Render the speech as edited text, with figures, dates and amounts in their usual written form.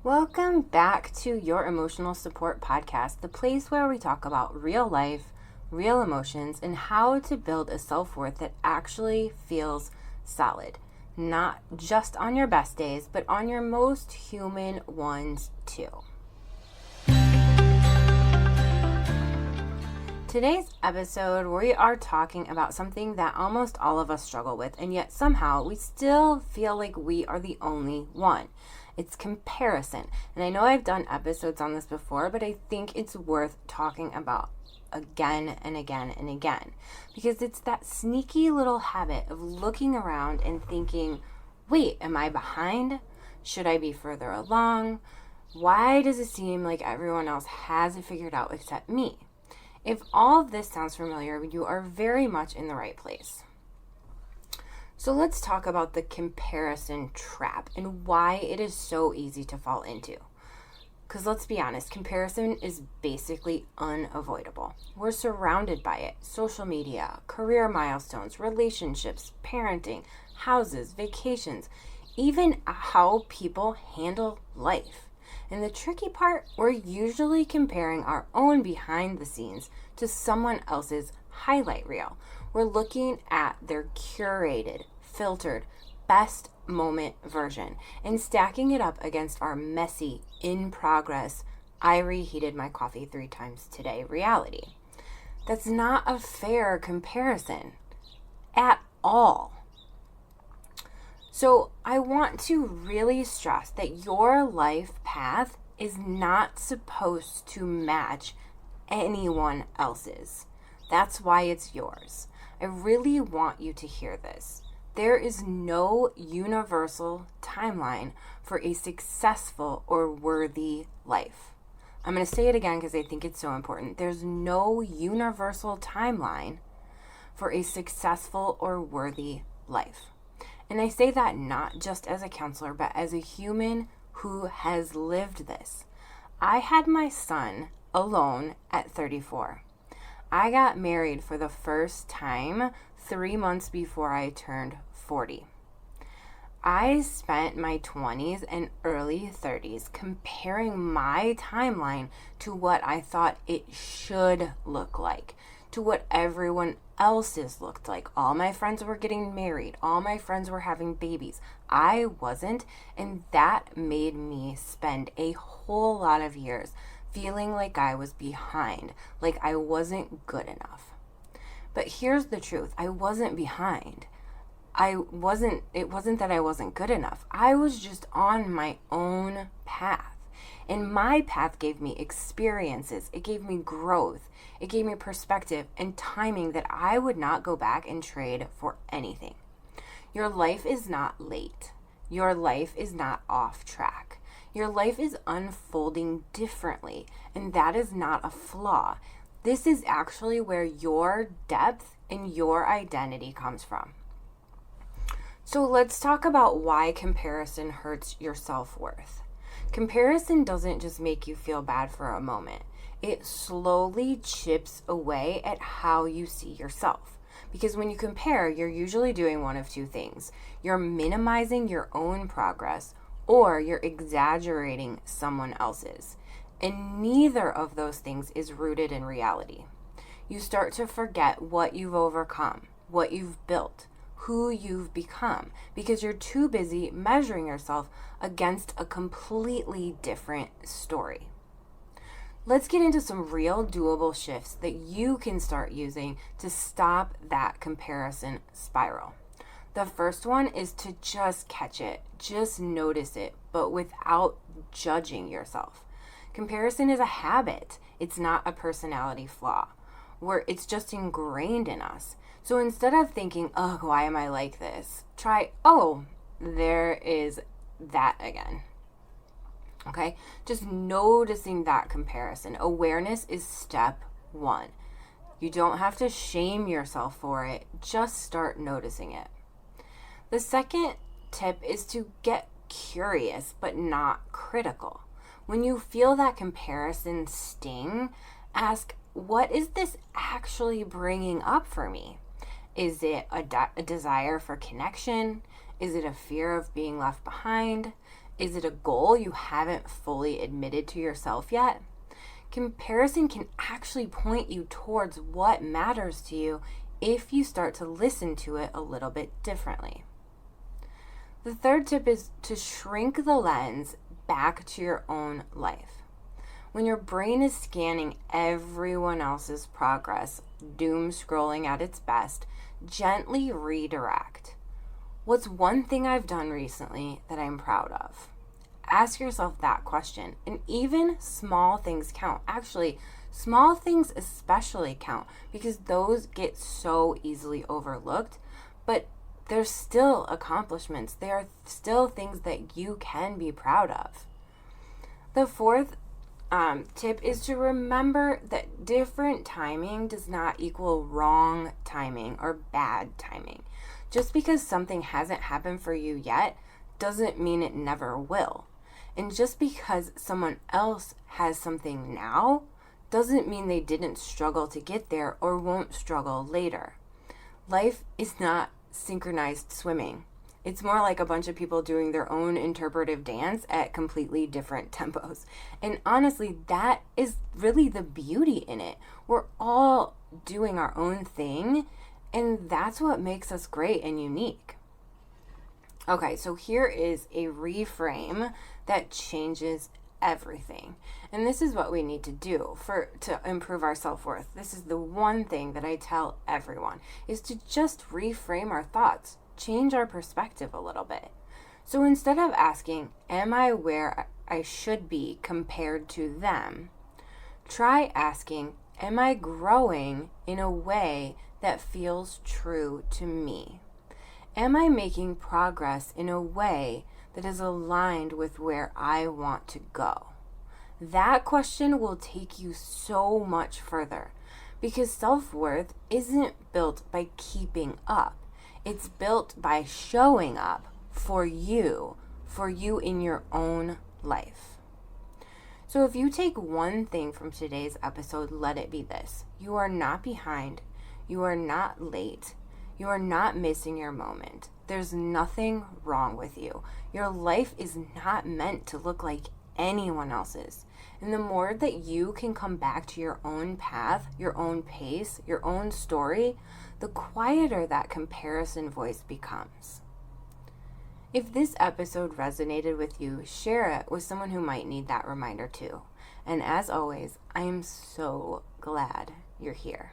Welcome back to your Emotional Support Podcast, the place where we talk about real life, real emotions, and how to build a self-worth that actually feels solid. Not just on your best days, but on your most human ones too. Today's episode, we are talking about something that almost all of us struggle with, and yet somehow we still feel like we are the only one. It's comparison. And I know I've done episodes on this before, but I think it's worth talking about again and again and again. Because it's that sneaky little habit of looking around and thinking, wait, am I behind? Should I be further along? Why does it seem like everyone else has it figured out except me? If all of this sounds familiar, you are very much in the right place. So let's talk about the comparison trap and why it is so easy to fall into. Because let's be honest, comparison is basically unavoidable. We're surrounded by it. Social media, career milestones, relationships, parenting, houses, vacations, even how people handle life. And the tricky part, we're usually comparing our own behind the scenes to someone else's highlight reel. We're looking at their curated, filtered, best moment version and stacking it up against our messy, in progress, I reheated my coffee 3 times today reality. That's not a fair comparison at all. So I want to really stress that your life path is not supposed to match anyone else's. That's why it's yours. I really want you to hear this. There is no universal timeline for a successful or worthy life. I'm going to say it again because I think it's so important. There's no universal timeline for a successful or worthy life. And I say that not just as a counselor, but as a human who has lived this. I had my son alone at 34. I got married for the first time 3 months before I turned 40. I spent my 20s and early 30s comparing my timeline to what I thought it should look like, to what everyone else's looked like. All my friends were getting married. All my friends were having babies. I wasn't, and that made me spend a whole lot of years feeling like I was behind, like I wasn't good enough. But here's the truth. I wasn't behind. It wasn't that I wasn't good enough. I was just on my own path. And my path gave me experiences. It gave me growth. It gave me perspective and timing that I would not go back and trade for anything. Your life is not late. Your life is not off track. Your life is unfolding differently, and that is not a flaw. This is actually where your depth and your identity comes from. So let's talk about why comparison hurts your self-worth. Comparison doesn't just make you feel bad for a moment. It slowly chips away at how you see yourself. Because when you compare, you're usually doing one of two things. You're minimizing your own progress, or you're exaggerating someone else's. And neither of those things is rooted in reality. You start to forget what you've overcome, what you've built, who you've become, because you're too busy measuring yourself against a completely different story. Let's get into some real doable shifts that you can start using to stop that comparison spiral. The first one is to just catch it, just notice it, but without judging yourself. Comparison is a habit. It's not a personality flaw, where it's just ingrained in us. So instead of thinking, oh, why am I like this? Try, oh, there is that again. Okay? Just noticing that comparison. Awareness is step 1. You don't have to shame yourself for it. Just start noticing it. The second tip is to get curious, but not critical. When you feel that comparison sting, ask, what is this actually bringing up for me? Is it a desire for connection? Is it a fear of being left behind? Is it a goal you haven't fully admitted to yourself yet? Comparison can actually point you towards what matters to you if you start to listen to it a little bit differently. The third tip is to shrink the lens back to your own life. When your brain is scanning everyone else's progress, doom scrolling at its best, gently redirect. What's one thing I've done recently that I'm proud of? Ask yourself that question. And even small things count. Actually, small things especially count because those get so easily overlooked. But they're still accomplishments. They are still things that you can be proud of. The fourth tip is to remember that different timing does not equal wrong timing or bad timing. Just because something hasn't happened for you yet doesn't mean it never will. And just because someone else has something now doesn't mean they didn't struggle to get there or won't struggle later. Life is not synchronized swimming. It's more like a bunch of people doing their own interpretive dance at completely different tempos. And honestly, that is really the beauty in it. We're all doing our own thing, and that's what makes us great and unique. Okay, so here is a reframe that changes everything. And this is what we need to do to improve our self-worth. This is the one thing that I tell everyone, is to just reframe our thoughts, change our perspective a little bit. So instead of asking, am I where I should be compared to them? Try asking, am I growing in a way that feels true to me? Am I making progress in a way that is aligned with where I want to go? That question will take you so much further because self-worth isn't built by keeping up. It's built by showing up for you in your own life. So if you take one thing from today's episode, let it be this. You are not behind. You are not late. You are not missing your moment. There's nothing wrong with you. Your life is not meant to look like anyone else's. And the more that you can come back to your own path, your own pace, your own story, the quieter that comparison voice becomes. If this episode resonated with you, share it with someone who might need that reminder too. And as always, I am so glad you're here.